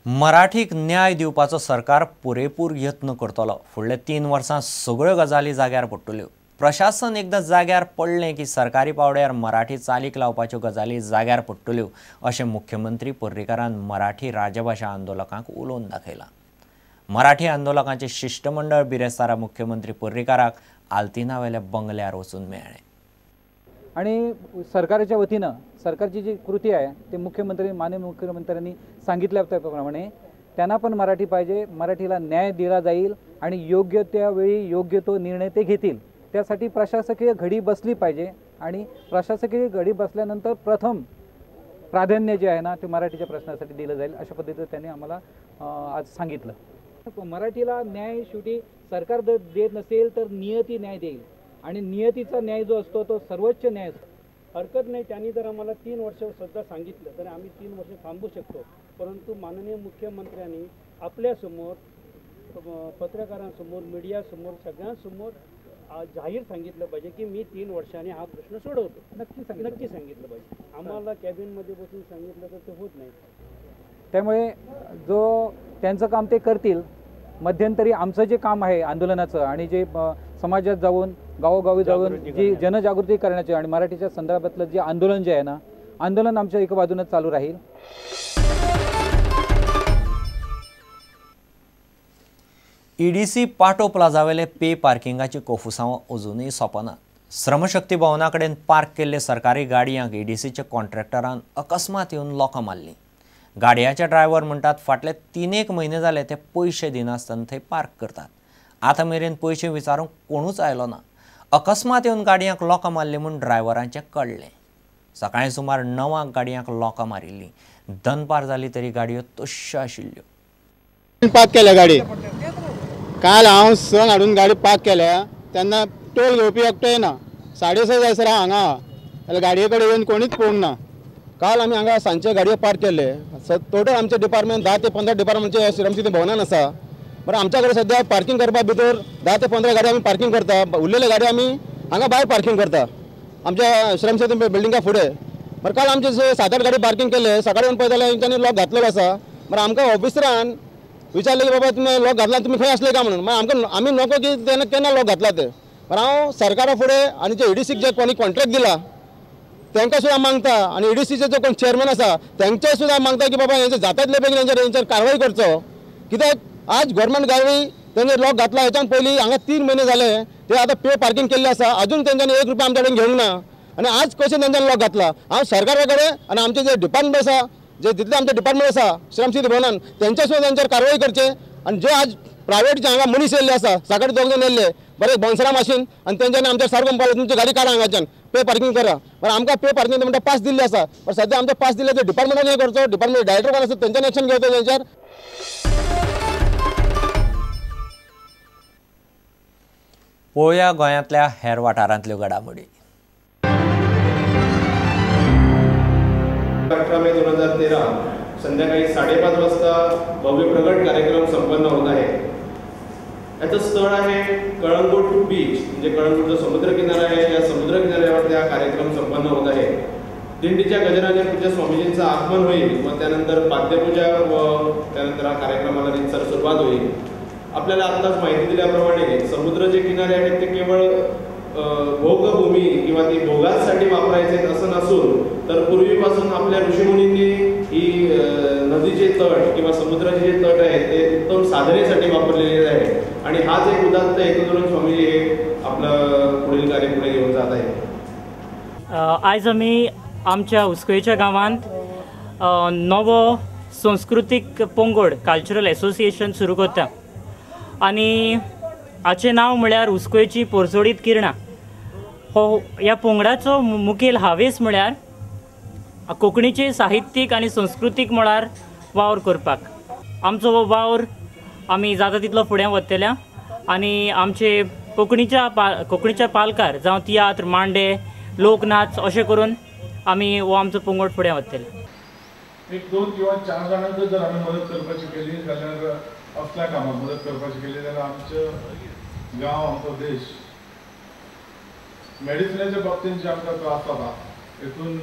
मराठीक न्याय दिवपाचो सरकार पुरेपूर यत्न करतलो। फुडल्या 3 वर्सां सगळ्यो गजाली जाग्यार पडटल्यो। प्रशासन एकदां जाग्यार पडलें की सरकारी पावड्यार मराठी चालीक लावपाच्यो गजाली जाग्यार पडटल्यो अशें मुख्यमंत्री पर्रीकारान मराठी राजभाशा आंदोलकांक उलोवन दाखयलां। मराठी आंदोलकांचे शिष्टमंडळ बिरेस्तारा मुख्यमंत्री पर्रीकाराक आल्तिनावेल्या बंगल्यार वचून मेळ्ळे आणि सरकारच्या वतीनं सरकारची जी कृती आहे ते माननीय मुख्यमंत्र्यांनी सांगितल्या त्याप्रमाणे त्यांना पण मराठी पाहिजे, मराठीला न्याय दिला जाईल आणि योग्य त्यावेळी योग्य तो निर्णय ते घेतील। त्यासाठी प्रशासकीय घडी बसली पाहिजे आणि प्रशासकीय घडी बसल्यानंतर प्रथम प्राधान्य जे आहे ना ते मराठीच्या प्रश्नासाठी दिलं जाईल अशा पद्धतीने त्यांनी आम्हाला आज सांगितलं। मराठीला न्याय शेवटी सरकार देत नसेल तर नियती न्याय देईल आणि नियतीचा न्याय जो असतो तो सर्वोच्च न्याय असतो। हरकत नाही, त्यांनी जर आम्हाला 3 वर्ष सुद्धा सांगितलं तर आम्ही 3 वर्ष थांबू शकतो, परंतु माननीय मुख्यमंत्र्यांनी आपल्यासमोर पत्रकारांसमोर मीडियासमोर सगळ्यांसमोर जाहीर सांगितलं पाहिजे की मी 3 वर्षांनी हा प्रश्न सोडवतो। नक्की सांगितलं पाहिजे। आम्हाला कॅबिनमध्ये बसून सांगितलं तर ते होत नाही। त्यामुळे जो त्यांचं काम ते करतील, मध्यंतरी आमचं जे काम आहे आंदोलनाचं आणि जे समाजात जाऊन गावोगावी जाऊन जी जनजागृती करण्याचे आणि मराठीच्या संदर्भातलं जे आंदोलन जे आहे ना आंदोलन आमच्या एका बाजूने चालू राहील। ईडीसी पाटो प्लाझावेले पे पार्किंगाची कोफुसांव अजूनही सोंपनात। श्रमशक्ती भवना कडेन पार्क केल्ले सरकारी गाडयांक ईडीसीच्या कॉन्ट्रॅक्टरान अकस्मात येवन लोकां मारलीं। गाडयांचे ड्रायव्हर म्हणटात फाटले 3 म्हयने जाले ते पयशे दिनासतना थंय पार्क करतात। आतां मेरेन पयशे विचारूंक कोणूच आयलो ना। अकस्मात येवन गाडयांक लोकां मारली म्हूण ड्रायव्हरांचें कळलें। सकाळीं सुमार 9 गाडयांक लोकां मारिल्लीं। दनपार जाली तरी गाडयो तश्यो आशिल्ल्यो। पार्क केल्या गाडी काल हांव सण हाडून गाडी पार्क केल्या तेन्ना टोल घेवपी एकटो येना। 6:30 जायसर हांव हांगा जाल्यार गाडये कडेन येवन कोणीच पळोवंक ना। काल आमी हांगा सांजचे गाडयो पार्क केले। टोटल आमचे डिपार्टमेंट 10 ते 15 डिपार्टमेंटचे श्रमशक्ती भवनान आसा। बरं आमच्या कडेन सद्या पार्किंग करपा भितर 10 ते 15 गाडी आमी पार्किंग करता, उरलेले गाडी आमी हांगा भायर पार्किंग करता आमच्या श्रमशक्ती बिल्डिंगा फुडें। बरं काल आमचे 7-8 गाडी पार्किंग केले। सकाळी येवन पळयता जाल्यार तेंच्यांनी लॉक घातलेलो आसा। बरं आमकां ऑफिसरान विचारलें की बाबा तुमी लॉक घातला, तुमी खंय आसले काय म्हणून। मागीर आमी नको की तेन्ना केन्ना लॉक घातला ते। बरं हांव सरकारा फुडें आनी जे ईडीसीक जे कोणी कॉन्ट्रॅक्ट दिला तांकां सुद्दां मागता आणि ईडीसीचे जो कोण चेअरमॅन आसा तांचे सुद्दां मागता की बाबा हेंचे जाता तितले बेगीन हेंचेर कारवाई करचो। कित्याक आज गव्हर्मेंट गाडी तेंचे लॉक घातला हेच्यान पयलीं हांगा 3 म्हयने जाले ते आतां पे पार्किंग केल्ले आसा, अजून तेंच्यांनी 1 रुपया आमच्या कडेन घेवंक ना आणि आज कशें तेंच्यांनी लॉक घातला। हांव सरकारा कडेन आनी आमचे जे डिपार्टमेंट आसा जे जितले आमचे डिपार्टमेंट आसा श्रमशक्ती भवनान तेंचे सुद्दां तेंचेर कारवाई करचे आणि जे आज प्रायवेट जे हांगा मनीस येयल्ले आसा सकाळीं 2 जाण येयल्ले बरें बोनसरा माशीन आणि तेंच्यांनी आमच्या सारको म्हणपाक तुमची गाडी काडा हांगाच्यान पे पार्किंग करा। बरं आमकां पे पार्किंग म्हणटा पास दिल्ले आसा, पण सद्या आमचे पास दिले ते डिपार्टमेंटान हें करचो, डिपार्टमेंट डायरेक्टर कोण आसा तेंच्यांनी एक्शन घेवचो तेंचेर। पळोवया गोंयांतल्या हेर वाठारांतल्यो घडामोडी। 18 मे 2013 संध्याकाळी 5:30 वाजता भव्य प्रगट कार्यक्रम संपन्न होत आहे। याचं स्थळ आहे कळंगूट बीच, म्हणजे कळंगूट जो समुद्र किनारा आहे या समुद्र किनाऱ्यावर हा कार्यक्रम संपन्न होत आहे। दिंडीच्या गजराने पूज्य स्वामीजींचं आगमन होईल व त्यानंतर पाद्यपूजा व त्यानंतर हा कार्यक्रमाला रीतसर सुरुवात होईल। आपल्याला आत्ताच माहिती दिल्याप्रमाणे समुद्र जे किनारे आहेत ते केवळ भोगभूमी किंवा ती भोगासाठी वापरायचे असं नसून तर पूर्वीपासून आपल्या ऋषीमुनींनी ही नदीचे तट किंवा समुद्राचे जे तट आहेत ते उत्तम साधनेसाठी वापरलेले आहेत आणि हाच एक उदात्त हेतू धरून स्वामीजी हे आपलं पुढील कार्य पुढे घेऊन जात आहेत। आज आम्ही आमच्या उस्कोयेच्या गावांत नवो संस्कृतीक पंगड कल्चरल एसोसिएशन सुरू करता आणि हाचें नांव म्हळ्यार उस्कोयेची पोरसोडीत किरणां। हो ह्या पंगडाचो मुखेल हावेस म्हळ्यार कोंकणीचे साहित्यीक आनी संस्कृतीक मळार वावर करपाक। आमचो हो वावर आमी जाता तितलो फुडें व्हरतल्या आनी आमचे कोंकणीच्या पालकार जावं तियात्र मांडे लोकनाच अशें करून आमी हो आमचो पंगड फुडें व्हरतले। 1-2 किंवा 4 जाणांक जर आमी मदत करपाची केली जाल्यार असल्या कामाक मदत करपाची केली जाल्यार आमचें गांव आमचो देश मेडिसिनाच्या बाबतींत जे आमकां त्रास जाता हेतून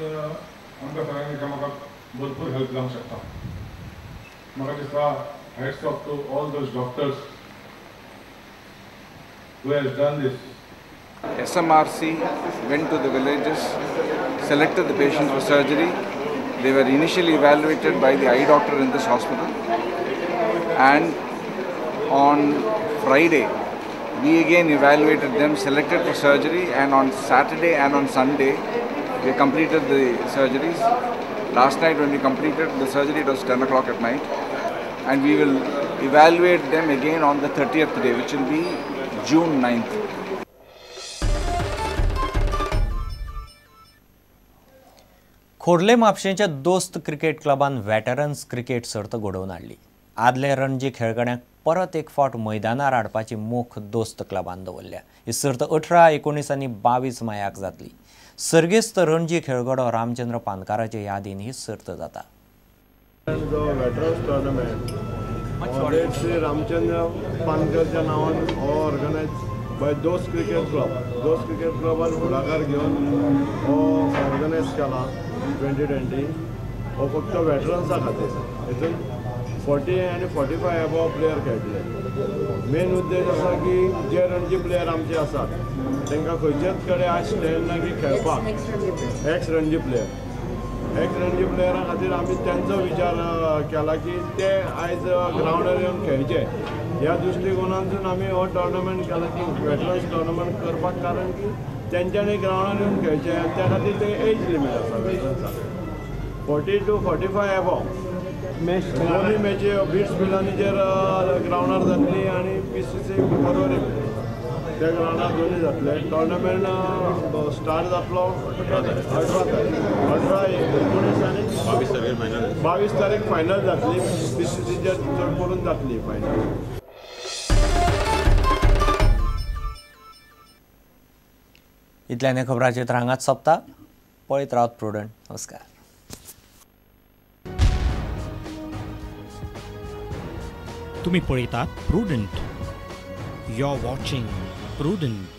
आमकां सगळ्यांक एकामेकाक भरपूर हेल्प जावंक शकता। म्हाका दिसता hats off to all those doctors who has done this. SMRC went to the villages, selected the patients for surgery. They were initially evaluated by the eye doctor in this hospital, and on Friday we again evaluated them, selected for surgery, and on Saturday and on Sunday we completed the surgeries. Last night when we completed the surgery, it was 10 o'clock at night, and we will evaluate them again on the 30th day, which will be June 9th. Khorlim म्हापशेंच्या दोस्त cricket क्लबान veterans cricket सर्त घडोवन हाडली. आदले रणजी खेळगड्यांक परत एक फावट मैदानार हाडपाची मोख दोस्त क्लबान दवरल्या. ही सर्त 18, 19 आनी 22 मायाक जातली. सर्गेस्त रणजी खेळगडो रामचंद्र पानकाराचे यादीन ही सर्त जाता. वेटरन्स टोर्नामेंट श्री रामचंद्र पानकरच्या नावान हो ऑर्गनायज बाय दोस्त क्रिकेट क्लब. दोस्त क्रिकेट क्लबान फुडाकार घेवन हो ऑर्गनायज केला 2020. हो फक्त वेटरन्सा खातीर. हितून 40 आनी 45 एबव प्लेयर खेळटले. मेन उद्देश आसा की जे रणजी प्लेयर आमचे आसात तांकां खंयचेच कडेन आज स्टँड ना की खेळपाक एक्स रणजी प्लेयरा खातीर आमी तांचो विचार केला की ते आयज ग्रावंडार येवन खेळचे. ह्या दृश्टिकोनांतून आमी हो टोर्नामेंट केला की वेटरन्स टोर्नामेंट करपाक, कारण की तेंच्यांनी ग्रावंडार येवन खेळचे. त्या खातीर ते एज लिमीट आसा वेटरन्साक 40 to 45 एबव. दोनूय मॅची 20 मिलांनीचेर ग्रावंडार जातली आनी PCC परवरी त्या ग्रावंडार दोनूय जातले. टोर्नामेंट स्टार्ट जातलो 18 19 आनी 22 तारीख फायनल जातली. PCCचेर चड करून जातली फायनल. इतल्यान खबरांचेर हांगाच सोंपता. पळयत रावत प्रुडंट. नमस्कार. तुम्ही पळयतात Prudent. You are watching prudent.